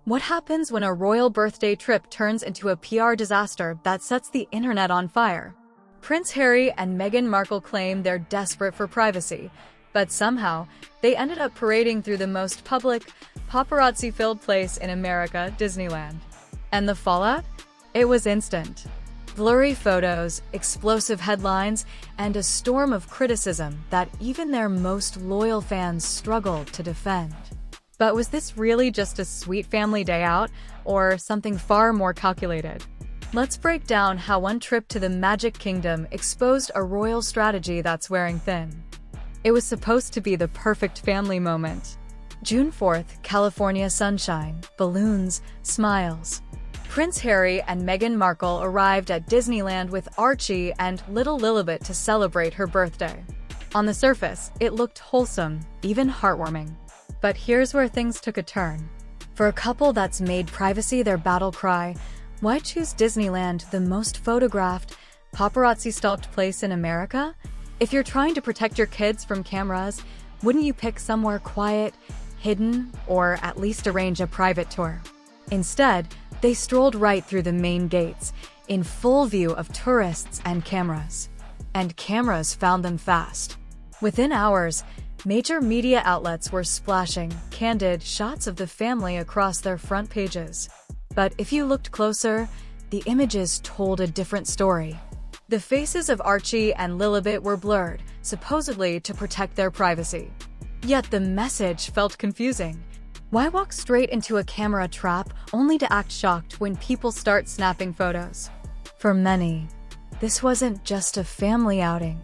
What happens when a royal birthday trip turns into a PR disaster that sets the internet on fire? Prince Harry and Meghan Markle claim they're desperate for privacy, but somehow they ended up parading through the most public, paparazzi-filled place in America, Disneyland. And the fallout? It was instant. Blurry photos, explosive headlines, and a storm of criticism that even their most loyal fans struggled to defend. But was this really just a sweet family day out, or something far more calculated? Let's break down how one trip to the Magic Kingdom exposed a royal strategy that's wearing thin. It was supposed to be the perfect family moment. June 4th, California sunshine, balloons, smiles. Prince Harry and Meghan Markle arrived at Disneyland with Archie and little Lilibet to celebrate her birthday. On the surface, it looked wholesome, even heartwarming. But here's where things took a turn. For a couple that's made privacy their battle cry, why choose Disneyland, the most photographed, paparazzi-stalked place in America? If you're trying to protect your kids from cameras, wouldn't you pick somewhere quiet, hidden, or at least arrange a private tour? Instead, they strolled right through the main gates, in full view of tourists and cameras. And cameras found them fast. Within hours, major media outlets were splashing candid shots of the family across their front pages. But if you looked closer, the images told a different story. The faces of Archie and Lilibet were blurred, supposedly to protect their privacy. Yet the message felt confusing. Why walk straight into a camera trap only to act shocked when people start snapping photos? For many, this wasn't just a family outing.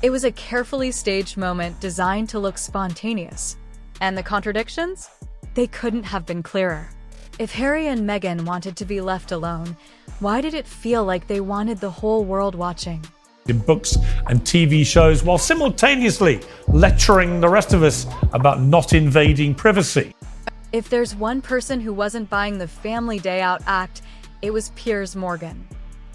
It was a carefully staged moment designed to look spontaneous. And the contradictions? They couldn't have been clearer. If Harry and Meghan wanted to be left alone, why did it feel like they wanted the whole world watching? In books and TV shows, while simultaneously lecturing the rest of us about not invading privacy. If there's one person who wasn't buying the family day out act, it was Piers Morgan.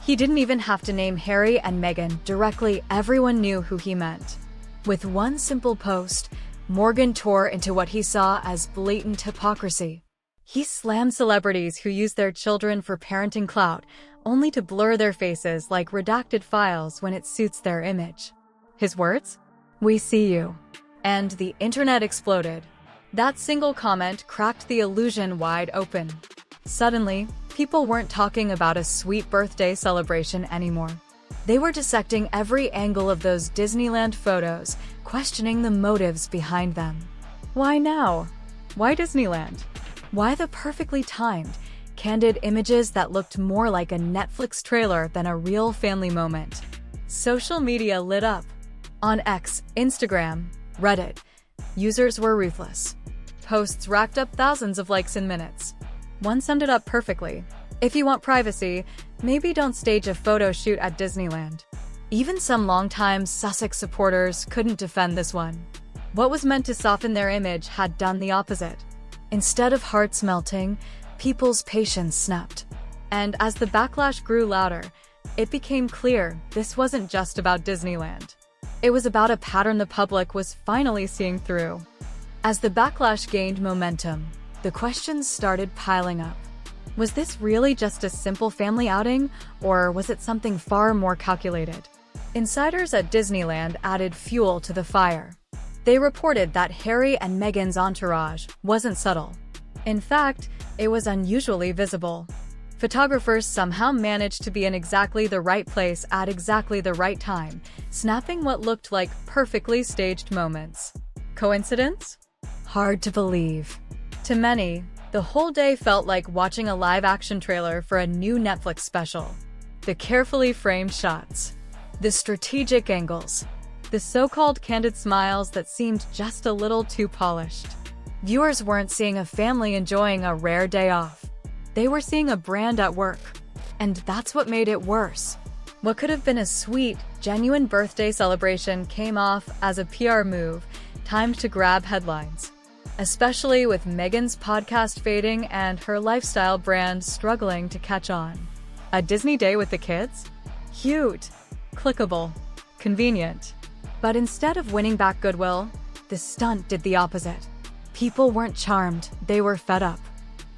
He didn't even have to name Harry and Meghan directly, everyone knew who he meant. With one simple post, Morgan tore into what he saw as blatant hypocrisy. He slammed celebrities who use their children for parenting clout, only to blur their faces like redacted files when it suits their image. His words? "We see you." And the internet exploded. That single comment cracked the illusion wide open. Suddenly, people weren't talking about a sweet birthday celebration anymore. They were dissecting every angle of those Disneyland photos, questioning the motives behind them. Why now? Why Disneyland? Why the perfectly timed, candid images that looked more like a Netflix trailer than a real family moment? Social media lit up. On X, Instagram, Reddit, users were ruthless. Posts racked up thousands of likes in minutes. One summed it up perfectly. If you want privacy, maybe don't stage a photo shoot at Disneyland. Even some longtime Sussex supporters couldn't defend this one. What was meant to soften their image had done the opposite. Instead of hearts melting, people's patience snapped. And as the backlash grew louder, it became clear this wasn't just about Disneyland. It was about a pattern the public was finally seeing through. As the backlash gained momentum, the questions started piling up. Was this really just a simple family outing, or was it something far more calculated? Insiders at Disneyland added fuel to the fire. They reported that Harry and Meghan's entourage wasn't subtle. In fact, it was unusually visible. Photographers somehow managed to be in exactly the right place at exactly the right time, snapping what looked like perfectly staged moments. Coincidence? Hard to believe. To many, the whole day felt like watching a live-action trailer for a new Netflix special. The carefully framed shots, the strategic angles, the so-called candid smiles that seemed just a little too polished. Viewers weren't seeing a family enjoying a rare day off. They were seeing a brand at work. And that's what made it worse. What could have been a sweet, genuine birthday celebration came off as a PR move, timed to grab headlines. Especially with Meghan's podcast fading and her lifestyle brand struggling to catch on. A Disney day with the kids? Cute, clickable, convenient. But instead of winning back goodwill, the stunt did the opposite. People weren't charmed, they were fed up.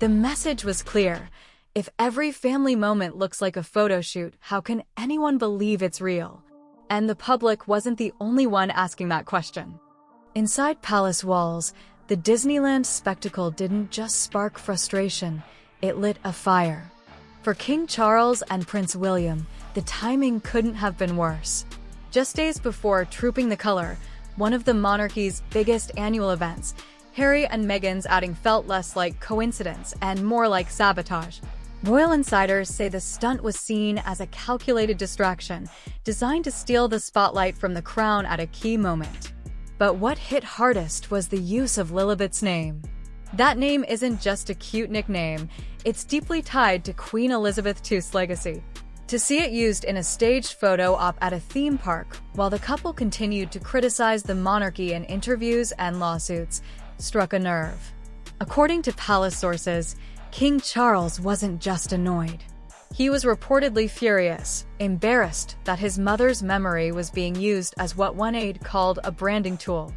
The message was clear. If every family moment looks like a photo shoot, how can anyone believe it's real? And the public wasn't the only one asking that question. Inside palace walls, the Disneyland spectacle didn't just spark frustration, it lit a fire. For King Charles and Prince William, the timing couldn't have been worse. Just days before Trooping the Color, one of the monarchy's biggest annual events, Harry and Meghan's outing felt less like coincidence and more like sabotage. Royal insiders say the stunt was seen as a calculated distraction, designed to steal the spotlight from the crown at a key moment. But what hit hardest was the use of Lilibet's name. That name isn't just a cute nickname, it's deeply tied to Queen Elizabeth II's legacy. To see it used in a staged photo op at a theme park, while the couple continued to criticize the monarchy in interviews and lawsuits, struck a nerve. According to palace sources, King Charles wasn't just annoyed. He was reportedly furious, embarrassed that his mother's memory was being used as what one aide called a branding tool.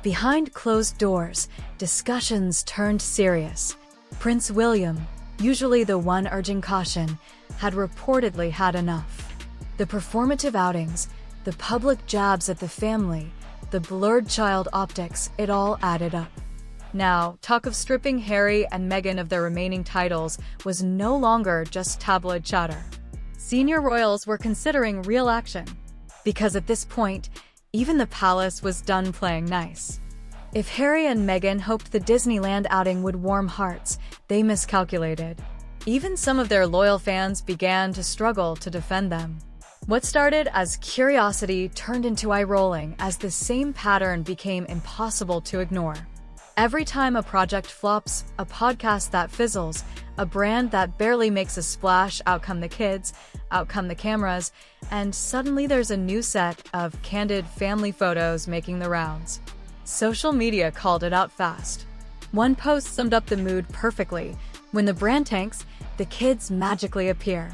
Behind closed doors, discussions turned serious. Prince William, usually the one urging caution, had reportedly had enough. The performative outings, the public jabs at the family, the blurred child optics, it all added up. Now, talk of stripping Harry and Meghan of their remaining titles was no longer just tabloid chatter. Senior royals were considering real action, because at this point, even the palace was done playing nice. If Harry and Meghan hoped the Disneyland outing would warm hearts, they miscalculated. Even some of their loyal fans began to struggle to defend them. What started as curiosity turned into eye-rolling as the same pattern became impossible to ignore. Every time a project flops, a podcast that fizzles, a brand that barely makes a splash, out come the kids, out come the cameras, and suddenly there's a new set of candid family photos making the rounds. Social media called it out fast. One post summed up the mood perfectly. When the brand tanks, the kids magically appear.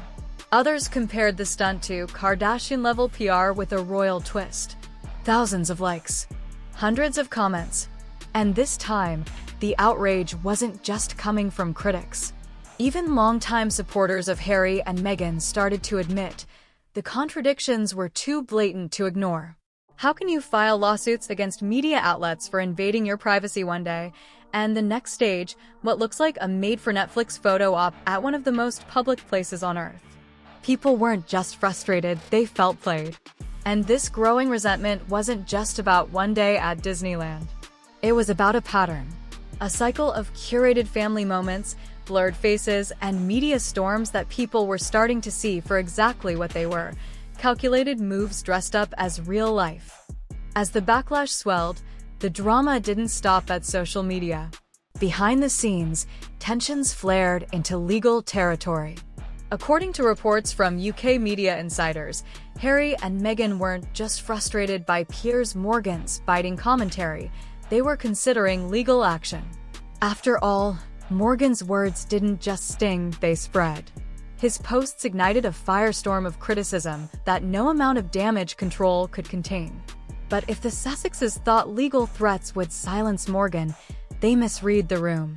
Others compared the stunt to Kardashian-level PR with a royal twist. Thousands of likes, hundreds of comments. And this time, the outrage wasn't just coming from critics. Even longtime supporters of Harry and Meghan started to admit the contradictions were too blatant to ignore. How can you file lawsuits against media outlets for invading your privacy one day, and the next stage, what looks like a made-for-Netflix photo op at one of the most public places on Earth? People weren't just frustrated, they felt played. And this growing resentment wasn't just about one day at Disneyland. It was about a pattern, a cycle of curated family moments, blurred faces, and media storms that people were starting to see for exactly what they were, calculated moves dressed up as real life. As the backlash swelled, the drama didn't stop at social media. Behind the scenes, tensions flared into legal territory. According to reports from UK media insiders, Harry and Meghan weren't just frustrated by Piers Morgan's biting commentary, they were considering legal action. After all, Morgan's words didn't just sting, they spread. His posts ignited a firestorm of criticism that no amount of damage control could contain. But if the Sussexes thought legal threats would silence Morgan, they misread the room.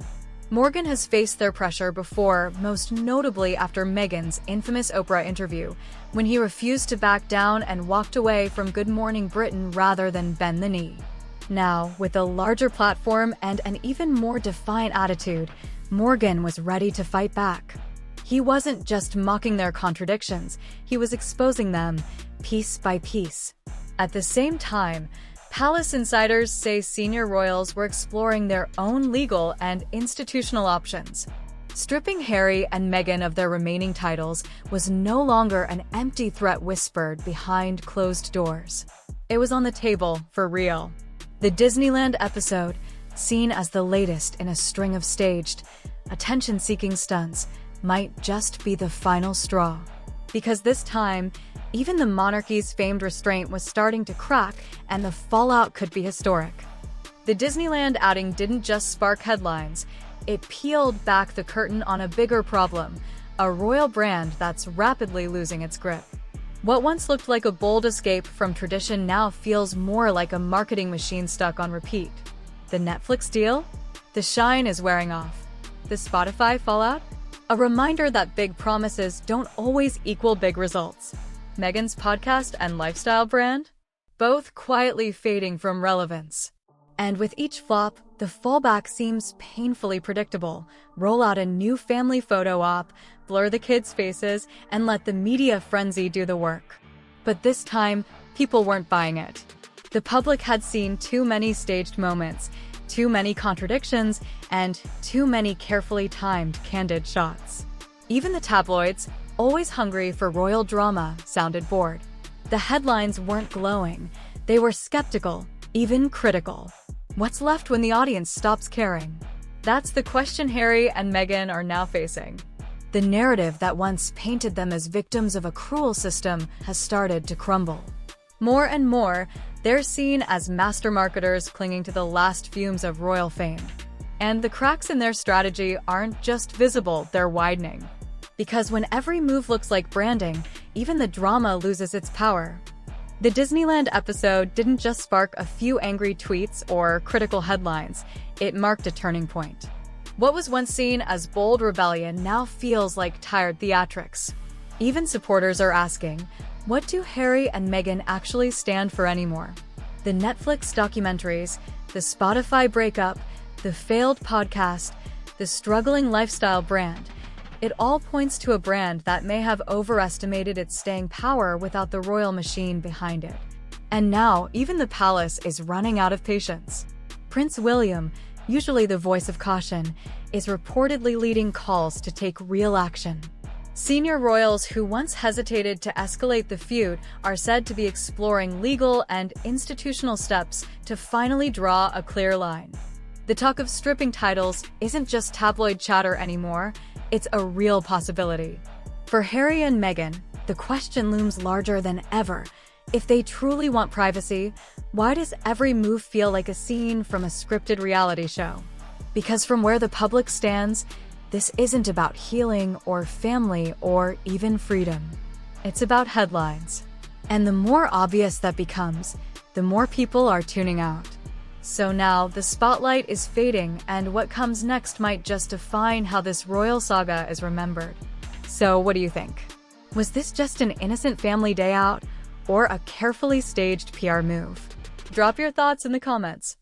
Morgan has faced their pressure before, most notably after Meghan's infamous Oprah interview, when he refused to back down and walked away from Good Morning Britain rather than bend the knee. Now, with a larger platform and an even more defiant attitude, Morgan was ready to fight back. He wasn't just mocking their contradictions, he was exposing them, piece by piece. At the same time, palace insiders say senior royals were exploring their own legal and institutional options. Stripping Harry and Meghan of their remaining titles was no longer an empty threat whispered behind closed doors. It was on the table, for real. The Disneyland episode, seen as the latest in a string of staged, attention-seeking stunts, might just be the final straw. Because this time, even the monarchy's famed restraint was starting to crack, and the fallout could be historic. The Disneyland outing didn't just spark headlines, it peeled back the curtain on a bigger problem, a royal brand that's rapidly losing its grip. What once looked like a bold escape from tradition now feels more like a marketing machine stuck on repeat. The Netflix deal? The shine is wearing off. The Spotify fallout? A reminder that big promises don't always equal big results. Meghan's podcast and lifestyle brand? Both quietly fading from relevance. And with each flop, the fallback seems painfully predictable. Roll out a new family photo op, blur the kids' faces, and let the media frenzy do the work. But this time, people weren't buying it. The public had seen too many staged moments, too many contradictions, and too many carefully timed, candid shots. Even the tabloids, always hungry for royal drama, sounded bored. The headlines weren't glowing. They were skeptical, even critical. What's left when the audience stops caring? That's the question Harry and Meghan are now facing. The narrative that once painted them as victims of a cruel system has started to crumble. More and more, they're seen as master marketers clinging to the last fumes of royal fame. And the cracks in their strategy aren't just visible, they're widening. Because when every move looks like branding, even the drama loses its power. The Disneyland episode didn't just spark a few angry tweets or critical headlines, it marked a turning point. What was once seen as bold rebellion now feels like tired theatrics. Even supporters are asking, what do Harry and Meghan actually stand for anymore? The Netflix documentaries, the Spotify breakup, the failed podcast, the struggling lifestyle brand. It all points to a brand that may have overestimated its staying power without the royal machine behind it. And now, even the palace is running out of patience. Prince William, usually the voice of caution, is reportedly leading calls to take real action. Senior royals who once hesitated to escalate the feud are said to be exploring legal and institutional steps to finally draw a clear line. The talk of stripping titles isn't just tabloid chatter anymore, it's a real possibility. For Harry and Meghan, the question looms larger than ever. If they truly want privacy, why does every move feel like a scene from a scripted reality show? Because from where the public stands, this isn't about healing or family or even freedom. It's about headlines. And the more obvious that becomes, the more people are tuning out. So now the spotlight is fading, and what comes next might just define how this royal saga is remembered. So what do you think? Was this just an innocent family day out, or a carefully staged PR move? Drop your thoughts in the comments.